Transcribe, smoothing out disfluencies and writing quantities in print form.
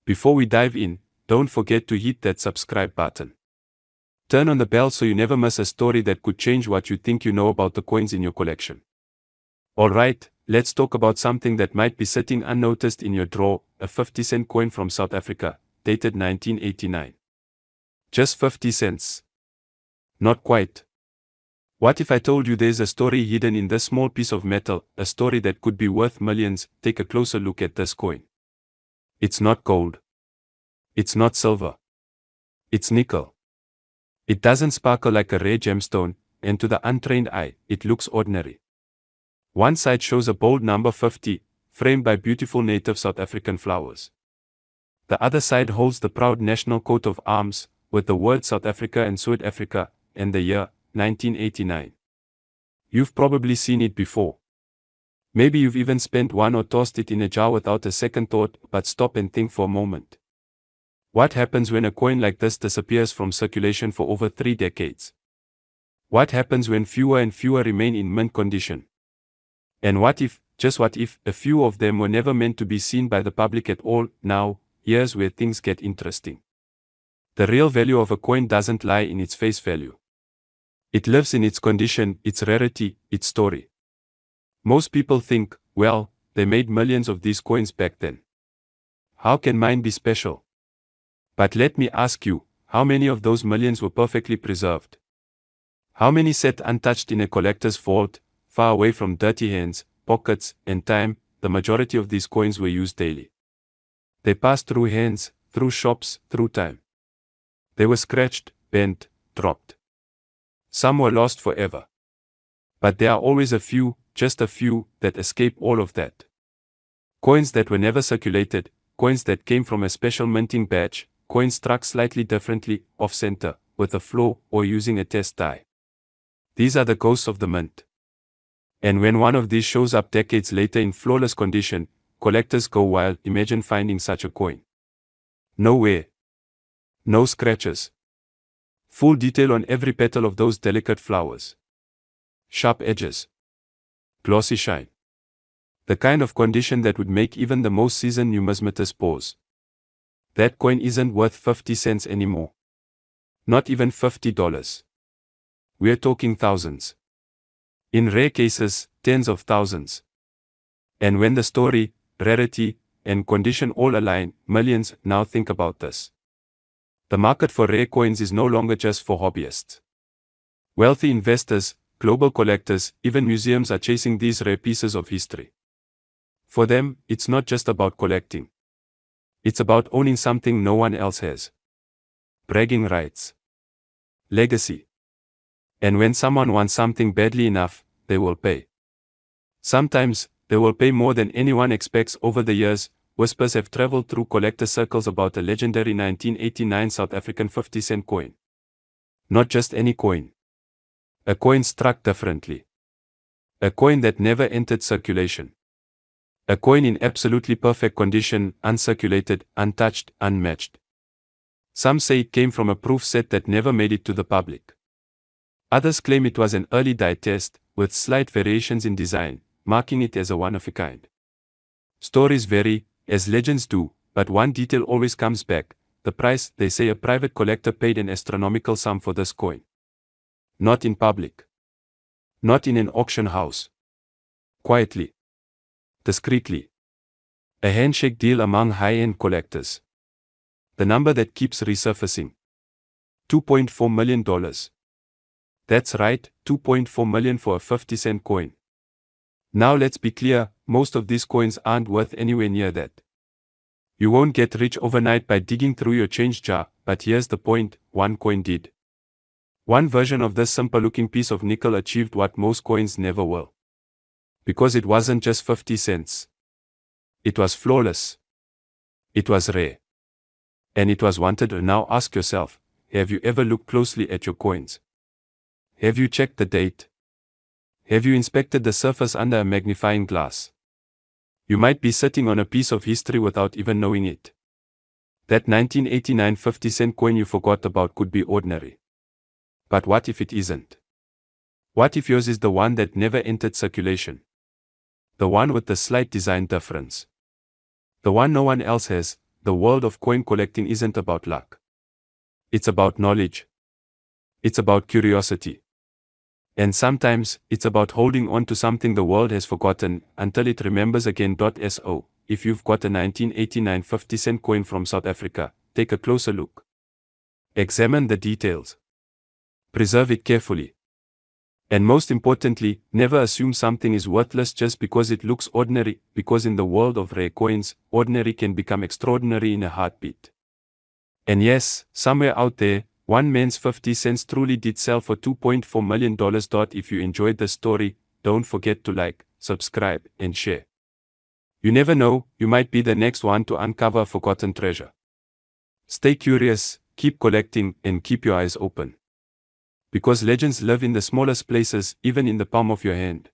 Before we dive in, don't forget to hit that subscribe button. Turn on the bell so you never miss a story that could change what you think you know about the coins in your collection. Alright, let's talk about something that might be sitting unnoticed in your drawer, a 50-cent coin from South Africa, dated 1989. Just 50 cents. Not quite. What if I told you there's a story hidden in this small piece of metal, a story that could be worth millions? Take a closer look at this coin. It's not gold. It's not silver. It's nickel. It doesn't sparkle like a rare gemstone, and to the untrained eye, it looks ordinary. One side shows a bold number 50, framed by beautiful native South African flowers. The other side holds the proud national coat of arms, with the words South Africa and Suid-Afrika, and the year, 1989. You've probably seen it before. Maybe you've even spent one or tossed it in a jar without a second thought, but stop and think for a moment. What happens when a coin like this disappears from circulation for over 3 decades? What happens when fewer and fewer remain in mint condition? And what if, just what if, a few of them were never meant to be seen by the public at all? Now, here's where things get interesting. The real value of a coin doesn't lie in its face value. It lives in its condition, its rarity, its story. Most people think, well, they made millions of these coins back then. How can mine be special? But let me ask you, how many of those millions were perfectly preserved? How many sat untouched in a collector's vault, far away from dirty hands, pockets, and time? The majority of these coins were used daily. They passed through hands, through shops, through time. They were scratched, bent, dropped. Some were lost forever. But there are always a few, just a few, that escape all of that. Coins that were never circulated, coins that came from a special minting badge, coins struck slightly differently, off-center, with a flaw, or using a test die. These are the ghosts of the mint. And when one of these shows up decades later in flawless condition, collectors go wild. Imagine finding such a coin. No wear. No scratches. Full detail on every petal of those delicate flowers. Sharp edges. Glossy shine. The kind of condition that would make even the most seasoned numismatist pause. That coin isn't worth 50 cents anymore. Not even $50. We're talking thousands. In rare cases, tens of thousands. And when the story, rarity, and condition all align, millions. Now think about this. The market for rare coins is no longer just for hobbyists. Wealthy investors, global collectors, even museums are chasing these rare pieces of history. For them, it's not just about collecting. It's about owning something no one else has. Bragging rights. Legacy. And when someone wants something badly enough, they will pay. Sometimes, they will pay more than anyone expects. Over the years, whispers have traveled through collector circles about a legendary 1989 South African 50-cent coin. Not just any coin. A coin struck differently. A coin that never entered circulation. A coin in absolutely perfect condition, uncirculated, untouched, unmatched. Some say it came from a proof set that never made it to the public. Others claim it was an early die test, with slight variations in design, marking it as a one-of-a-kind. Stories vary, as legends do, but one detail always comes back: the price. They say a private collector paid an astronomical sum for this coin. Not in public. Not in an auction house. Quietly. Discreetly. A handshake deal among high-end collectors. The number that keeps resurfacing. $2.4 million. That's right, $2.4 million for a 50-cent coin. Now let's be clear, most of these coins aren't worth anywhere near that. You won't get rich overnight by digging through your change jar, but here's the point: one coin did. One version of this simple-looking piece of nickel achieved what most coins never will. Because it wasn't just 50 cents. It was flawless. It was rare. And it was wanted. Now ask yourself, have you ever looked closely at your coins? Have you checked the date? Have you inspected the surface under a magnifying glass? You might be sitting on a piece of history without even knowing it. That 1989 50-cent coin you forgot about could be ordinary. But what if it isn't? What if yours is the one that never entered circulation? The one with the slight design difference. The one no one else has, the world of coin collecting isn't about luck. It's about knowledge. It's about curiosity. And sometimes, it's about holding on to something the world has forgotten until it remembers again. So, if you've got a 1989 50-cent coin from South Africa, take a closer look. Examine the details. Preserve it carefully. And most importantly, never assume something is worthless just because it looks ordinary, because in the world of rare coins, ordinary can become extraordinary in a heartbeat. And yes, somewhere out there, one man's 50 cents truly did sell for $2.4 million. If you enjoyed the story, don't forget to like, subscribe, and share. You never know, you might be the next one to uncover a forgotten treasure. Stay curious, keep collecting, and keep your eyes open. Because legends live in the smallest places, even in the palm of your hand.